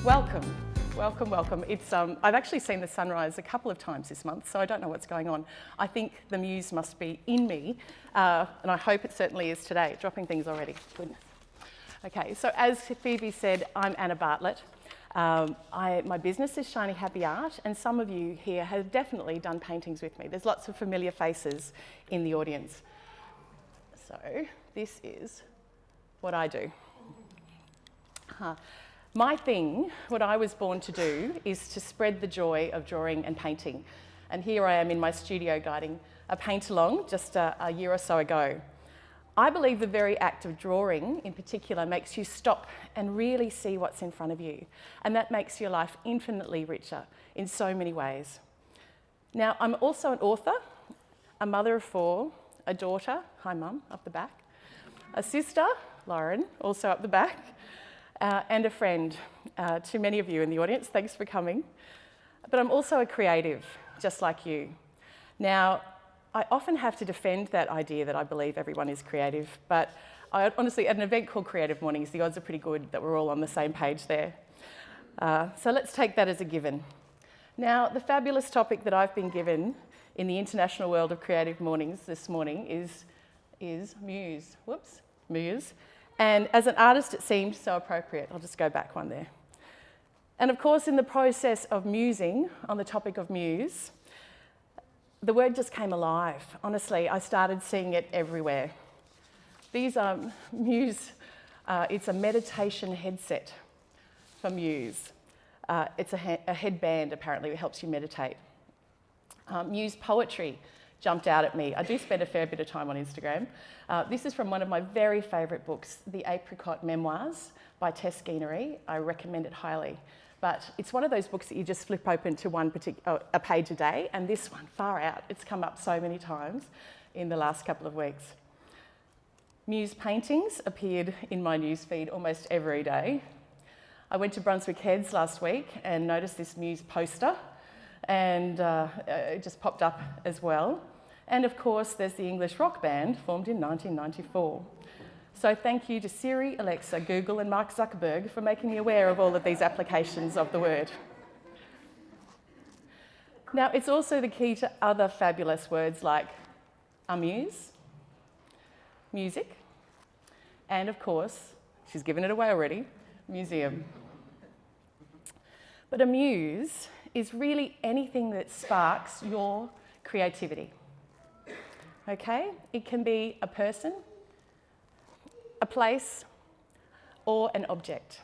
Welcome, welcome, welcome. I've actually seen the sunrise a couple of times this month, so I don't know what's going on. I think the muse must be in me, and I hope it certainly is today. Dropping things already, goodness. Okay, so as Phoebe said, I'm Anna Bartlett. My business is Shiny Happy Art, and some of you here have definitely done paintings with me. There's lots of familiar faces in the audience. So this is what I do. My thing, what I was born to do, is to spread the joy of drawing and painting. And here I am in my studio guiding a paint-along just a year or so ago. I believe the very act of drawing, in particular, makes you stop and really see what's in front of you. And that makes your life infinitely richer in so many ways. Now, I'm also an author, a mother of 4, a daughter, hi mum, up the back, a sister, Lauren, also up the back, and a friend to many of you in the audience. Thanks for coming. But I'm also a creative, just like you. Now, I often have to defend that idea that I believe everyone is creative, but I honestly, at an event called Creative Mornings, the odds are pretty good that we're all on the same page there. So let's take that as a given. Now, the fabulous topic that I've been given in the international world of Creative Mornings this morning is Muse. Whoops, Muse. And as an artist, it seemed so appropriate. I'll just go back one there. And of course, in the process of musing on the topic of Muse, the word just came alive. Honestly, I started seeing it everywhere. These are Muse. It's a meditation headset for Muse. It's a headband, apparently, that helps you meditate. Muse poetry jumped out at me. I do spend a fair bit of time on Instagram. This is from one of my very favourite books, The Apricot Memoirs by Tess Guinery. I recommend it highly. But it's one of those books that you just flip open to a page a day, and this one, far out. It's come up so many times in the last couple of weeks. Muse paintings appeared in my newsfeed almost every day. I went to Brunswick Heads last week and noticed this Muse poster, and it just popped up as well. And of course, there's the English rock band formed in 1994. So thank you to Siri, Alexa, Google and Mark Zuckerberg for making me aware of all of these applications of the word. Now, it's also the key to other fabulous words like amuse, music, and of course, she's given it away already, museum. But a muse is really anything that sparks your creativity. Okay? It can be a person, a place, or an object.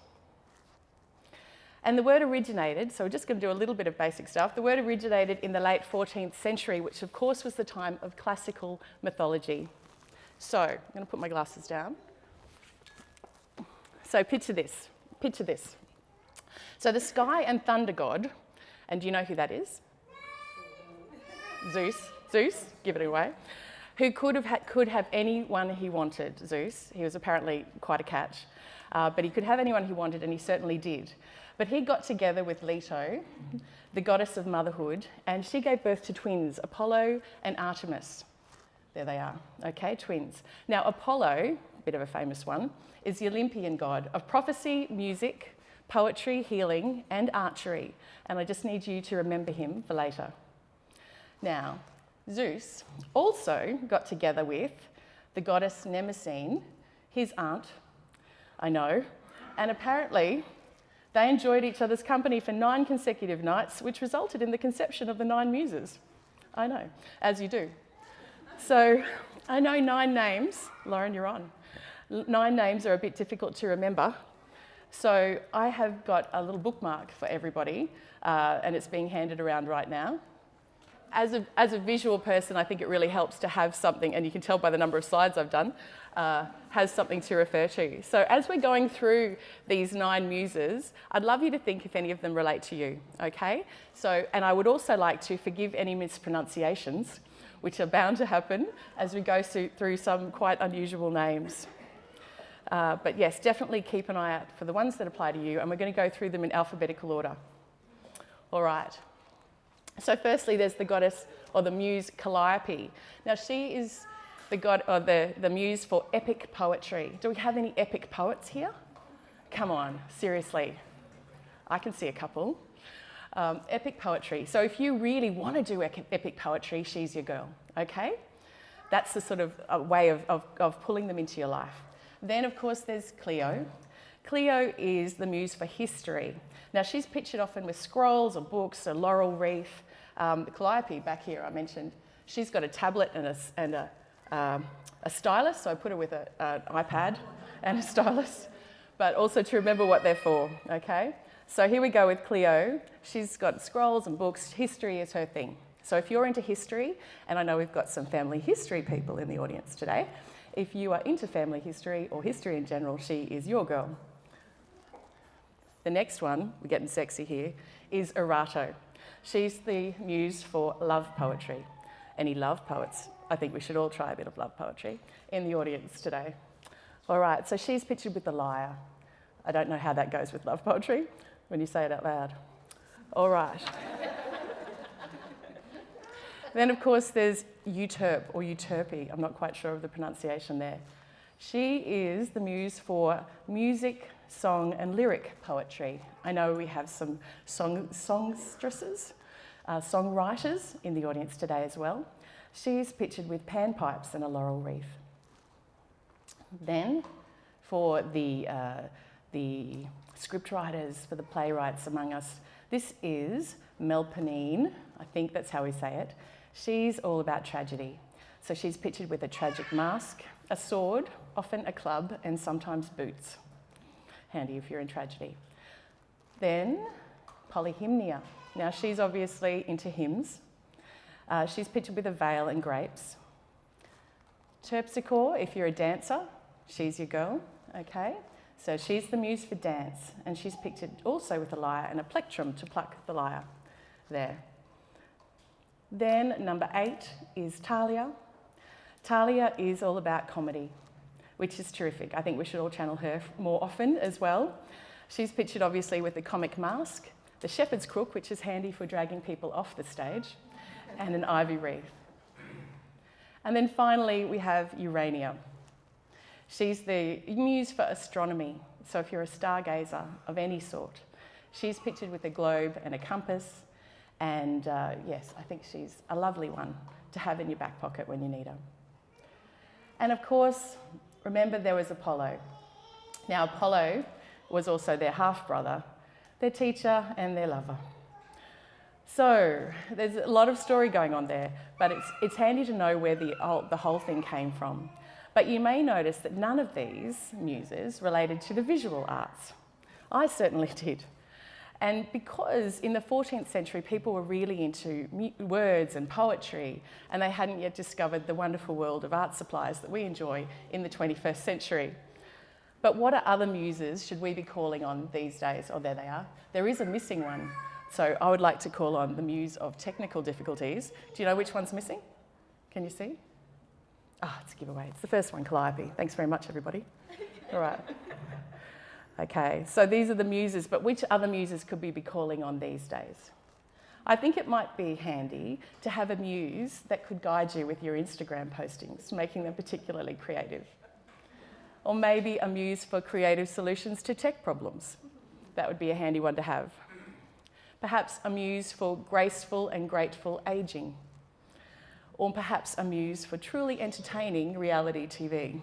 And the word originated, so we're just going to do a little bit of basic stuff. The word originated in the late 14th century, which of course was the time of classical mythology. So, I'm going to put my glasses down. So picture this. So the sky and thunder god, and do you know who that is? Zeus, give it away. Who could have anyone he wanted, Zeus. He was apparently quite a catch, but he could have anyone he wanted, and he certainly did. But he got together with Leto, the goddess of motherhood, and she gave birth to twins, Apollo and Artemis. There they are, okay, twins. Now, Apollo, a bit of a famous one, is the Olympian god of prophecy, music, poetry, healing, and archery. And I just need you to remember him for later. Now, Zeus also got together with the goddess Mnemosyne, his aunt, I know, and apparently they enjoyed each other's company for 9 consecutive nights, which resulted in the conception of the 9 Muses. I know, as you do. So I know 9 names. Lauren, you're on. 9 names are a bit difficult to remember. So I have got a little bookmark for everybody, and it's being handed around right now. As a visual person, I think it really helps to have something, and you can tell by the number of slides I've done, has something to refer to. So as we're going through these 9 muses, I'd love you to think if any of them relate to you, okay? So, and I would also like to forgive any mispronunciations, which are bound to happen as we go through some quite unusual names. But yes, definitely keep an eye out for the ones that apply to you, and we're going to go through them in alphabetical order. All right. So firstly, there's the goddess, or the muse, Calliope. Now, she is the god, or the muse for epic poetry. Do we have any epic poets here? Come on, seriously. I can see a couple. Epic poetry. So if you really want to do epic poetry, she's your girl, okay? That's the sort of way of pulling them into your life. Then, of course, there's Cleo. Cleo is the muse for history. Now, she's pictured often with scrolls or books, a laurel wreath. Calliope back here, I mentioned, she's got a tablet and a stylus, so I put her with an iPad and a stylus, but also to remember what they're for, okay? So here we go with Cleo. She's got scrolls and books. History is her thing. So if you're into history, and I know we've got some family history people in the audience today, if you are into family history or history in general, she is your girl. The next one, we're getting sexy here, is Erato. She's the muse for love poetry. Any love poets? I think we should all try a bit of love poetry in the audience today. All right, so she's pictured with the lyre. I don't know how that goes with love poetry when you say it out loud. All right. Then, of course, there's Euterpe or Euterpe. I'm not quite sure of the pronunciation there. She is the muse for music, song and lyric poetry. I know we have some songstresses, songwriters in the audience today as well. She's pictured with panpipes and a laurel wreath. Then, for the scriptwriters, for the playwrights among us, this is Melpomene. I think that's how we say it. She's all about tragedy. So she's pictured with a tragic mask, a sword, often a club, and sometimes boots. Handy if you're in tragedy. Then, Polyhymnia. Now, she's obviously into hymns. She's pictured with a veil and grapes. Terpsichore, if you're a dancer, she's your girl, okay? So she's the muse for dance, and she's pictured also with a lyre and a plectrum to pluck the lyre there. Then number 8 is Thalia. Thalia is all about comedy, which is terrific. I think we should all channel her more often as well. She's pictured obviously with the comic mask, the shepherd's crook, which is handy for dragging people off the stage, and an ivy wreath. And then finally we have Uranium. She's the muse for astronomy. So if you're a stargazer of any sort, she's pictured with a globe and a compass. And yes, I think she's a lovely one to have in your back pocket when you need her. And of course, remember there was Apollo. Now Apollo was also their half-brother, their teacher and their lover. So there's a lot of story going on there, but it's handy to know where the whole thing came from. But you may notice that none of these muses related to the visual arts. I certainly did. And because in the 14th century, people were really into words and poetry, and they hadn't yet discovered the wonderful world of art supplies that we enjoy in the 21st century. But what other muses should we be calling on these days? Oh, there they are. There is a missing one. So I would like to call on the muse of technical difficulties. Do you know which one's missing? Can you see? Ah, it's a giveaway. It's the first one, Calliope. Thanks very much, everybody. All right. Okay, so these are the muses, but which other muses could we be calling on these days? I think it might be handy to have a muse that could guide you with your Instagram postings, making them particularly creative. Or maybe a muse for creative solutions to tech problems. That would be a handy one to have. Perhaps a muse for graceful and grateful ageing. Or perhaps a muse for truly entertaining reality TV.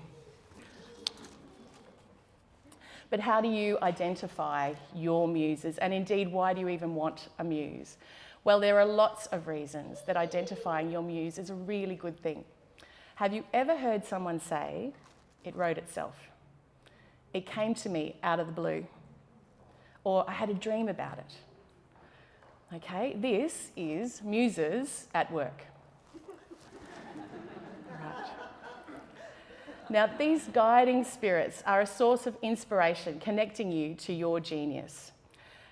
But how do you identify your muses? And indeed, why do you even want a muse? Well, there are lots of reasons that identifying your muse is a really good thing. Have you ever heard someone say, "It wrote itself"? "It came to me out of the blue." Or, "I had a dream about it." Okay, this is muses at work. Right. Now, these guiding spirits are a source of inspiration, connecting you to your genius.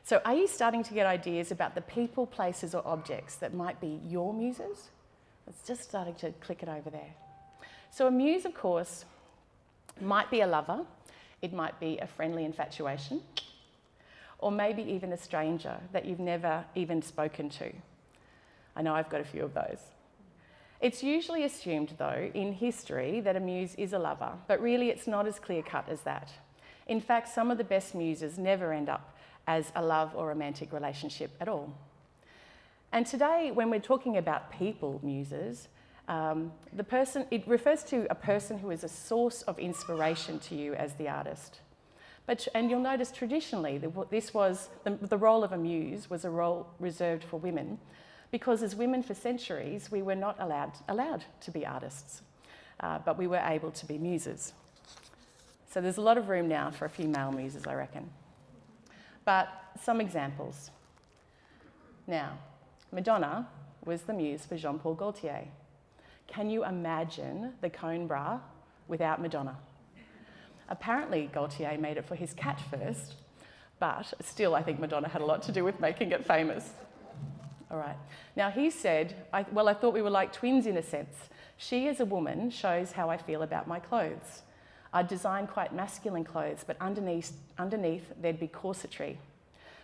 So are you starting to get ideas about the people, places or objects that might be your muses? It's just starting to click it over there. So a muse, of course, might be a lover, it might be a friendly infatuation, or maybe even a stranger that you've never even spoken to. I know I've got a few of those. It's usually assumed, though, in history that a muse is a lover, but really it's not as clear-cut as that. In fact, some of the best muses never end up as a love or romantic relationship at all. And today, when we're talking about people muses, it refers to a person who is a source of inspiration to you as the artist. And you'll notice traditionally the role of a muse was a role reserved for women, because as women for centuries we were not allowed to be artists, but we were able to be muses. So there's a lot of room now for a few male muses, I reckon. But some examples. Now, Madonna was the muse for Jean-Paul Gaultier. Can you imagine the cone bra without Madonna? Apparently Gaultier made it for his cat first, but still I think Madonna had a lot to do with making it famous. All right. Now he said, I thought we were like twins in a sense. She as a woman shows how I feel about my clothes. I'd design quite masculine clothes, but underneath there'd be corsetry.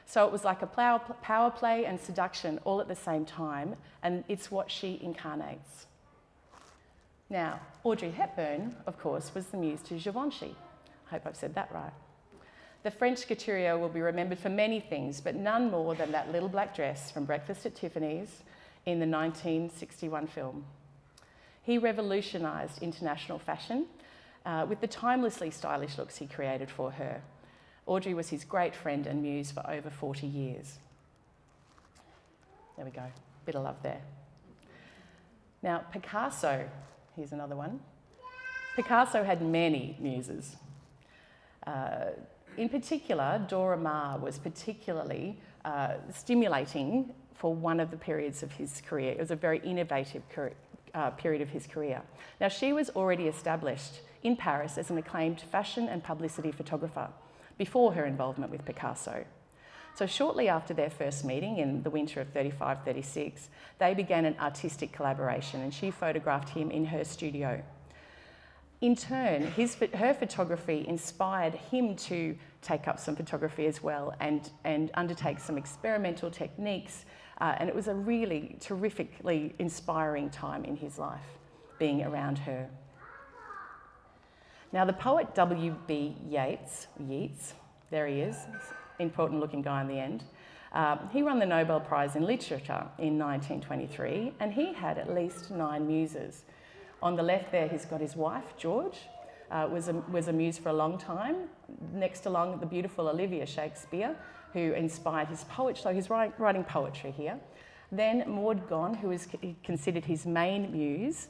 So it was like a power play and seduction all at the same time, and it's what she incarnates. Now, Audrey Hepburn, of course, was the muse to Givenchy. I hope I've said that right. The French couturier will be remembered for many things, but none more than that little black dress from Breakfast at Tiffany's in the 1961 film. He revolutionised international fashion with the timelessly stylish looks he created for her. Audrey was his great friend and muse for over 40 years. There we go, bit of love there. Now, Picasso, here's another one. Picasso had many muses. In particular, Dora Maar was particularly stimulating for one of the periods of his career. It was a very innovative period of his career. Now, she was already established in Paris as an acclaimed fashion and publicity photographer before her involvement with Picasso. So shortly after their first meeting in the winter of 35-36, they began an artistic collaboration, and she photographed him in her studio. In turn, her photography inspired him to take up some photography as well and undertake some experimental techniques, and it was a really terrifically inspiring time in his life, being around her. Now, the poet W.B. Yeats, there he is, important looking guy in the end, he won the Nobel Prize in Literature in 1923, and he had at least 9 muses. On the left there, he's got his wife, George, was a muse for a long time. Next along, the beautiful Olivia Shakespeare, who inspired his poetry, so he's writing poetry here. Then Maud Gonne, who is considered his main muse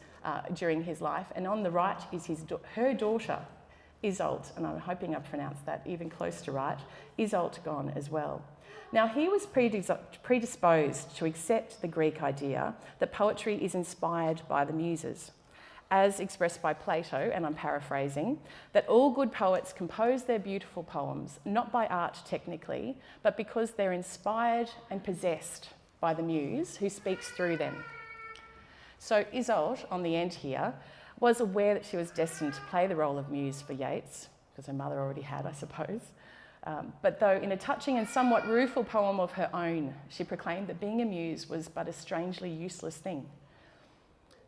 during his life, and on the right is her daughter, Isolde, and I'm hoping I pronounced that even close to right, Isolde Gonne as well. Now, he was predisposed to accept the Greek idea that poetry is inspired by the muses, as expressed by Plato, and I'm paraphrasing, that all good poets compose their beautiful poems, not by art technically, but because they're inspired and possessed by the muse who speaks through them. So Isolde, on the end here, was aware that she was destined to play the role of muse for Yeats, because her mother already had, I suppose. But though in a touching and somewhat rueful poem of her own, she proclaimed that being a muse was but a strangely useless thing.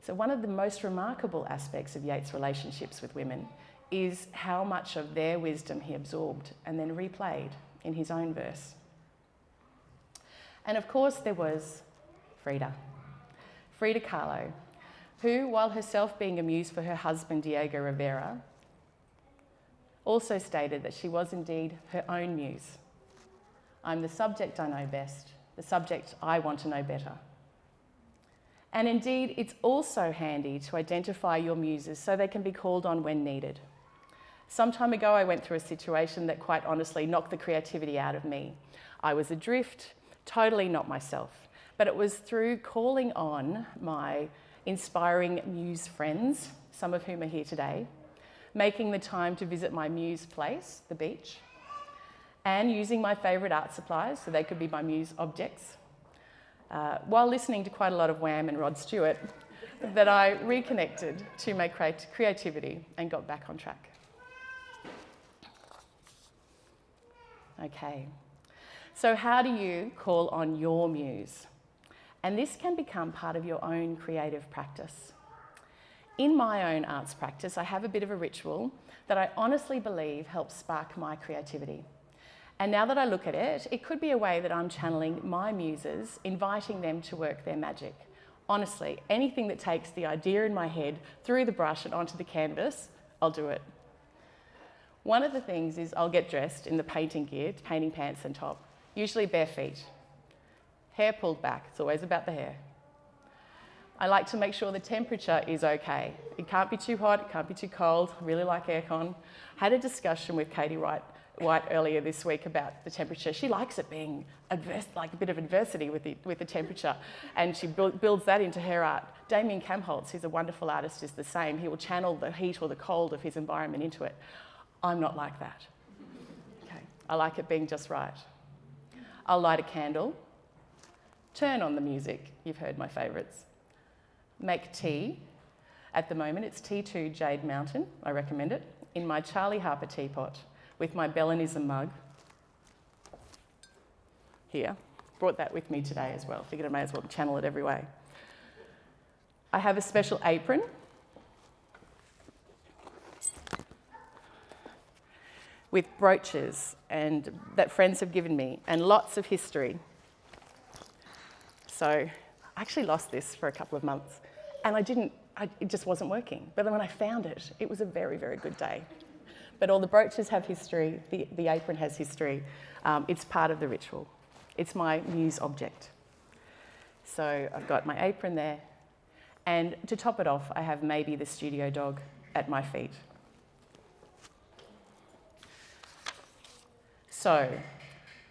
So one of the most remarkable aspects of Yeats' relationships with women is how much of their wisdom he absorbed and then replayed in his own verse. And of course there was Frida Kahlo, who, while herself being a muse for her husband Diego Rivera, also stated that she was indeed her own muse. I'm the subject I know best, the subject I want to know better. And indeed, it's also handy to identify your muses so they can be called on when needed. Some time ago, I went through a situation that quite honestly knocked the creativity out of me. I was adrift, totally not myself, but it was through calling on my inspiring muse friends, some of whom are here today, making the time to visit my muse place, the beach, and using my favourite art supplies, so they could be my muse objects, while listening to quite a lot of Wham and Rod Stewart, that I reconnected to my creativity and got back on track. Okay, so how do you call on your muse? And this can become part of your own creative practice. In my own arts practice, I have a bit of a ritual that I honestly believe helps spark my creativity. And now that I look at it, it could be a way that I'm channeling my muses, inviting them to work their magic. Honestly, anything that takes the idea in my head through the brush and onto the canvas, I'll do it. One of the things is I'll get dressed in the painting gear, painting pants and top, usually bare feet. Hair pulled back, it's always about the hair. I like to make sure the temperature is okay. It can't be too hot, it can't be too cold. I really like aircon. I had a discussion with Katie White earlier this week about the temperature. She likes it being like a bit of adversity with the temperature, and she builds that into her art. Damien Kamholtz, who's a wonderful artist, is the same. He will channel the heat or the cold of his environment into it. I'm not like that. Okay, I like it being just right. I'll light a candle, turn on the music. You've heard my favourites. Make tea. At the moment, it's T2 Jade Mountain. I recommend it. In my Charlie Harper teapot with my Belanism mug. Here. Brought that with me today as well. Figured I may as well channel it every way. I have a special apron. With brooches and that friends have given me, and lots of history. So I actually lost this for a couple of months, and it just wasn't working. But then when I found it, it was a very, very good day. But all the brooches have history, the apron has history. It's part of the ritual. It's my muse object. So I've got my apron there, and to top it off, I have maybe the studio dog at my feet. So,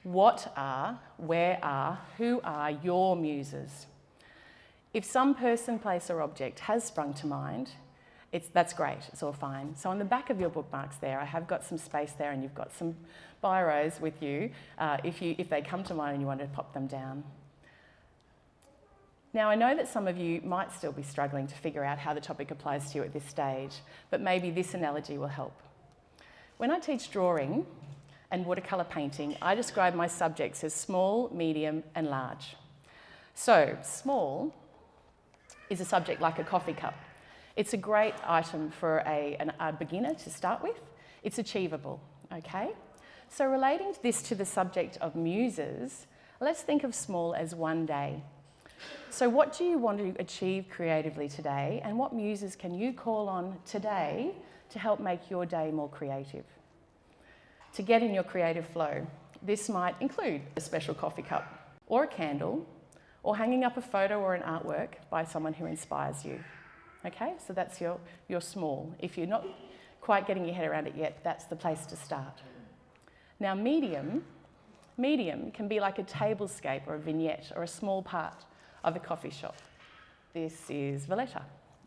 what are, where are, who are your muses? If some person, place or object has sprung to mind, that's great, it's all fine. So on the back of your bookmarks there, I have got some space there, and you've got some biros with you if they come to mind and you want to pop them down. Now I know that some of you might still be struggling to figure out how the topic applies to you at this stage, but maybe this analogy will help. When I teach drawing and watercolour painting, I describe my subjects as small, medium and large. So small is a subject like a coffee cup. It's a great item for a beginner to start with. It's achievable, okay? So relating this to the subject of muses, let's think of small as one day. So what do you want to achieve creatively today, and what muses can you call on today to help make your day more creative? To get in your creative flow, this might include a special coffee cup or a candle, or hanging up a photo or an artwork by someone who inspires you. Okay, so that's your small. If you're not quite getting your head around it yet, that's the place to start. Now medium can be like a tablescape or a vignette or a small part of a coffee shop. This is Valletta,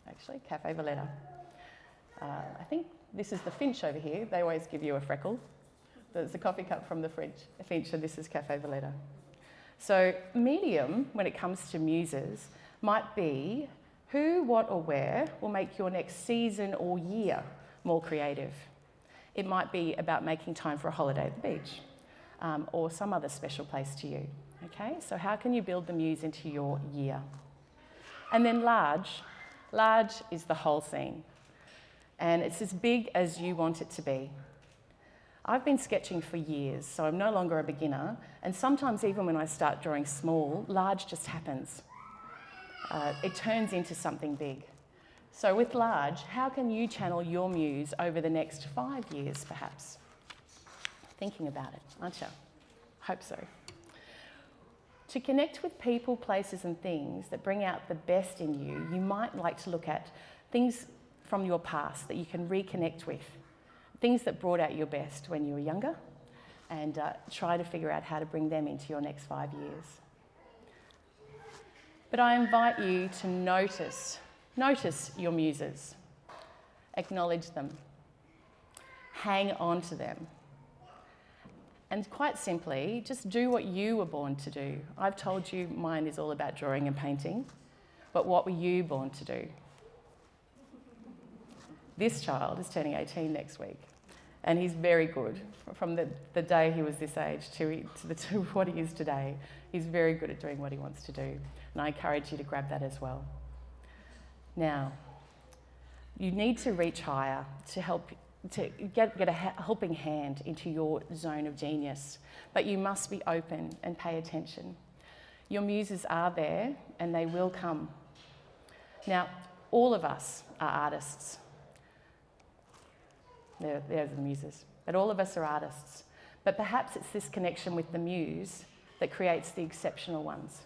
actually, Cafe Valletta. I think this is the Finch over here. They always give you a freckle. There's a coffee cup from the Finch, and this is Cafe Valletta. So medium, when it comes to muses, might be who, what or where will make your next season or year more creative. It might be about making time for a holiday at the beach, or some other special place to you. Okay, so how can you build the muse into your year? And then large is the whole scene. And it's as big as you want it to be. I've been sketching for years, so I'm no longer a beginner, and sometimes even when I start drawing small, large just happens. It turns into something big. So with large, how can you channel your muse over the next 5 years, perhaps? Thinking about it, aren't you? Hope so. To connect with people, places and things that bring out the best in you, you might like to look at things from your past that you can reconnect with. Things that brought out your best when you were younger, and try to figure out how to bring them into your next 5 years. But I invite you to notice your muses, acknowledge them, hang on to them, and quite simply, just do what you were born to do. I've told you mine is all about drawing and painting, but what were you born to do? This child is turning 18 next week, and he's very good. From the day he was this age to what he is today, he's very good at doing what he wants to do, and I encourage you to grab that as well. Now, you need to reach higher to help to get a helping hand into your zone of genius, but you must be open and pay attention. Your muses are there and they will come. Now, all of us are artists. There's the muses. But all of us are artists. But perhaps it's this connection with the muse that creates the exceptional ones,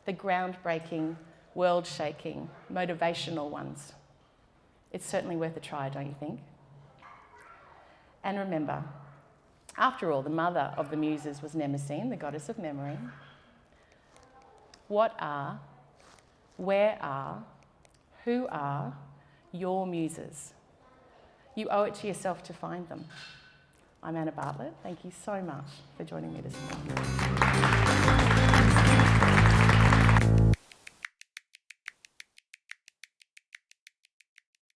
the groundbreaking, world-shaking, motivational ones. It's certainly worth a try, don't you think? And remember, after all, the mother of the muses was Mnemosyne, the goddess of memory. What are, where are, who are your muses? You owe it to yourself to find them. I'm Anna Bartlett. Thank you so much for joining me this morning.